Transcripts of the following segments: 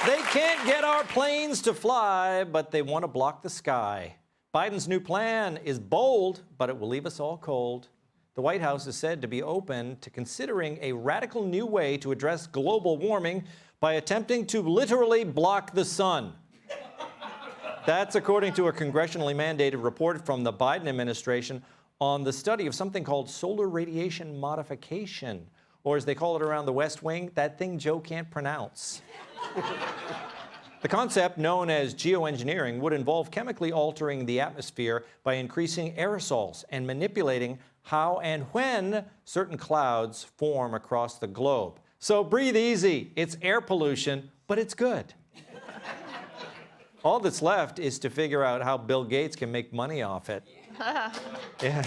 They can't get our planes to fly, but they want to block the sky. Biden's new plan is bold, but it will leave us all cold. The White House is said to be open to considering a radical new way to address global warming by attempting to literally block the sun. That's according to a congressionally mandated report from the Biden administration on the study of something called solar radiation modification, or as they call it around the West Wing, that thing Joe can't pronounce. The concept, known as geoengineering, would involve chemically altering the atmosphere by increasing aerosols and manipulating how and when certain clouds form across the globe. So breathe easy. It's air pollution, but it's good. All that's left is to figure out how Bill Gates can make money off it. Yeah.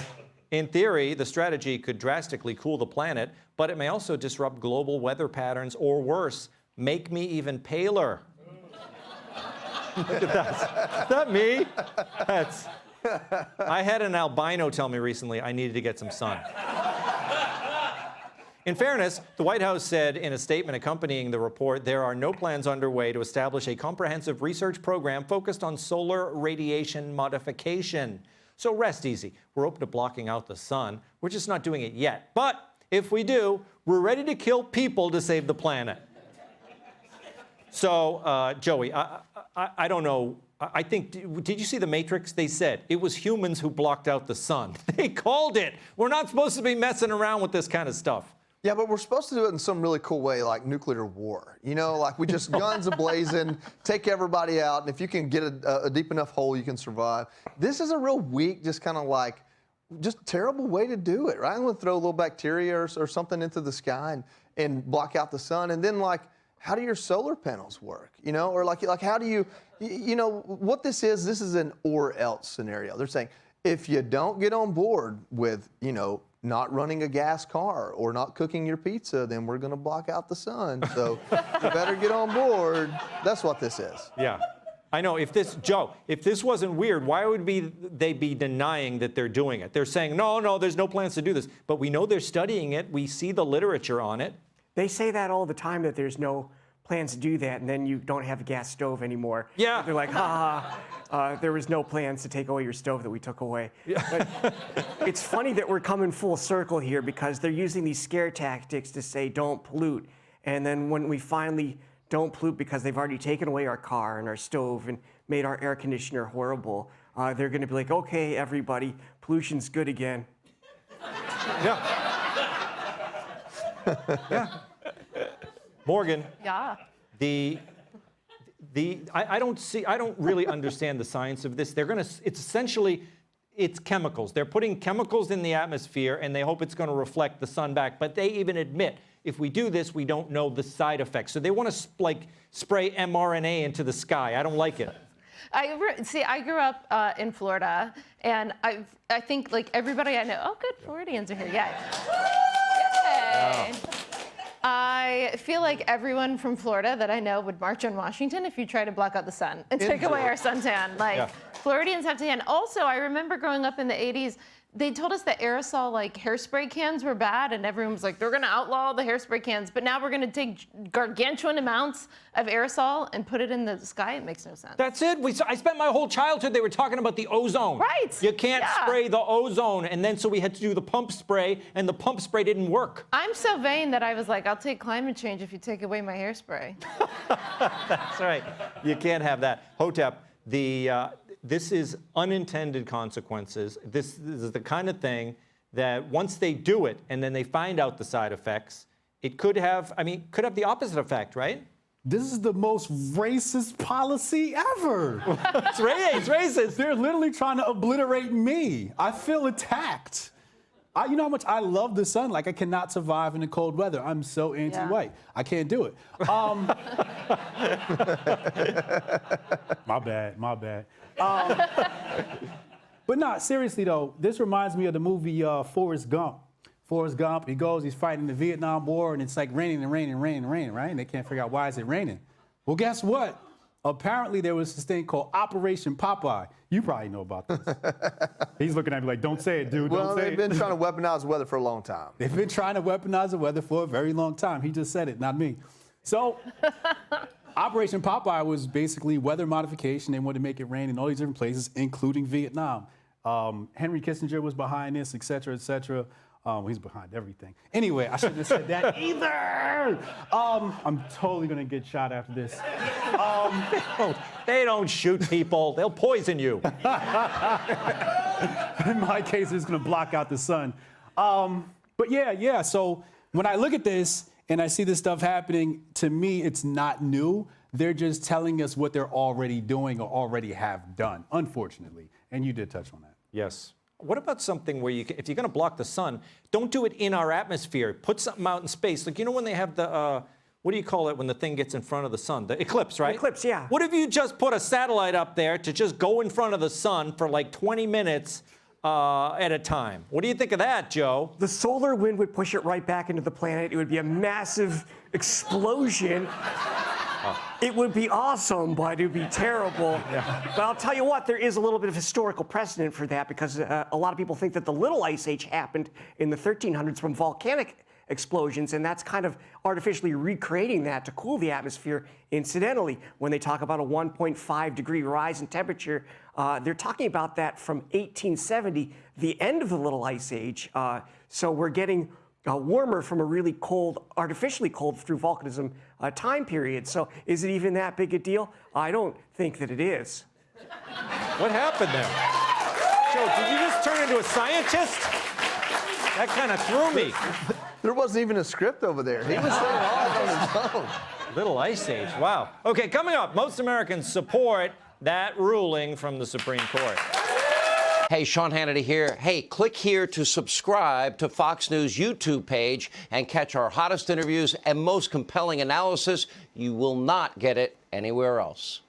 In theory, the strategy could drastically cool the planet, but it may also disrupt global weather patterns, or worse, make me even paler. Look at that. Is that me? I had an albino tell me recently I needed to get some sun. In fairness, the White House said in a statement accompanying the report, there are no plans underway to establish a comprehensive research program focused on solar radiation modification. So rest easy. We're open to blocking out the sun. We're just not doing it yet. But if we do, we're ready to kill people to save the planet. So, Joey, I don't know. I think, did you see The Matrix? They said it was humans who blocked out the sun. They called it. We're not supposed to be messing around with this kind of stuff. Yeah, but we're supposed to do it in some really cool way, like nuclear war. You know, like we just guns a-blazing, take everybody out, and if you can get a deep enough hole, you can survive. This is a real weak, just kind of like, just terrible way to do it, right? I'm going to throw a little bacteria or something into the sky and block out the sun, and then like, how do your solar panels work? You know, or like how do you know, what this is an or else scenario. They're saying, if you don't get on board with, you know, not running a gas car or not cooking your pizza, then we're going to block out the sun. So you better get on board. That's what this is. Yeah. I know. If this, Joe, if this wasn't weird, why would they be denying that they're doing it? They're saying, no, there's no plans to do this. But we know they're studying it. We see the literature on it. They say that all the time, that there's no plans to do that, and then you don't have a gas stove anymore. Yeah. They're like, there was no plans to take away your stove that we took away. Yeah. But it's funny that we're coming full circle here, because they're using these scare tactics to say don't pollute. And then when we finally don't pollute because they've already taken away our car and our stove and made our air conditioner horrible, they're going to be like, okay, everybody, pollution's good again. Yeah. Yeah. Morgan. Yeah. I don't really understand the science of this. It's essentially, it's chemicals. They're putting chemicals in the atmosphere, and they hope it's going to reflect the sun back. But they even admit, if we do this, we don't know the side effects. So they want to spray mRNA into the sky. I don't like it. I grew up in Florida, and I think like everybody I know. Oh, good, Floridians are here. Yay! Yay! Wow. I feel like everyone from Florida that I know would march on Washington if you try to block out the sun and take away our suntan. Like, yeah. Floridians have to tan. Also, I remember growing up in the 80s, they told us that aerosol, like hairspray cans, were bad, and everyone was like, they're going to outlaw the hairspray cans. But now we're going to take gargantuan amounts of aerosol and put it in the sky. It makes no sense. That's it. I spent my whole childhood, they were talking about the ozone. Right. You can't spray the ozone. And then so we had to do the pump spray, and the pump spray didn't work. I'm so vain that I was like, I'll take climate change if you take away my hairspray. That's right. You can't have that. Hotep, this is unintended consequences. This is the kind of thing that once they do it and then they find out the side effects, it could have the opposite effect, right? This is the most racist policy ever. It's racist. They're literally trying to obliterate me. I feel attacked. You know how much I love the sun? Like, I cannot survive in the cold weather. I'm so anti-white. Yeah. I can't do it. My bad. But no, seriously though, this reminds me of the movie Forrest Gump. Forrest Gump, he's fighting the Vietnam War, and it's like raining, right? And they can't figure out why is it raining. Well, guess what? Apparently there was this thing called Operation Popeye. You probably know about this. He's looking at me like, don't say it, dude, don't say it. Well, they've been trying to weaponize the weather for a long time. They've been trying to weaponize the weather for a very long time. He just said it, not me. So Operation Popeye was basically weather modification. They wanted to make it rain in all these different places, including Vietnam. Henry Kissinger was behind this, et cetera, et cetera. He's behind everything. Anyway, I shouldn't have said that either. I'm totally gonna get shot after this. They don't shoot people. They'll poison you. In my case, it's gonna block out the sun. But yeah. So when I look at this and I see this stuff happening, to me, it's not new. They're just telling us what they're already doing or already have done, unfortunately. And you did touch on that. Yes. What about something where if you're going to block the sun, don't do it in our atmosphere. Put something out in space. Like, you know when they have the, what do you call it when the thing gets in front of the sun? The eclipse, right? Eclipse, yeah. What if you just put a satellite up there to just go in front of the sun for like 20 minutes at a time? What do you think of that, Joe? The solar wind would push it right back into the planet. It would be a massive explosion. It would be awesome, but it would be terrible. Yeah. But I'll tell you what, there is a little bit of historical precedent for that because a lot of people think that the Little Ice Age happened in the 1300s from volcanic explosions, and that's kind of artificially recreating that to cool the atmosphere. Incidentally, when they talk about a 1.5 degree rise in temperature, they're talking about that from 1870, the end of the Little Ice Age. So we're getting warmer from a really cold, artificially cold through volcanism time period. So is it even that big a deal? I don't think that it is. What happened there? Joe, did you just turn into a scientist? That kind of threw me. There wasn't even a script over there. He was saying all on his own. Little Ice Age, wow. Okay, coming up, most Americans support that ruling from the Supreme Court. Hey, Sean Hannity here. Hey, click here to subscribe to Fox News YouTube page and catch our hottest interviews and most compelling analysis. You will not get it anywhere else.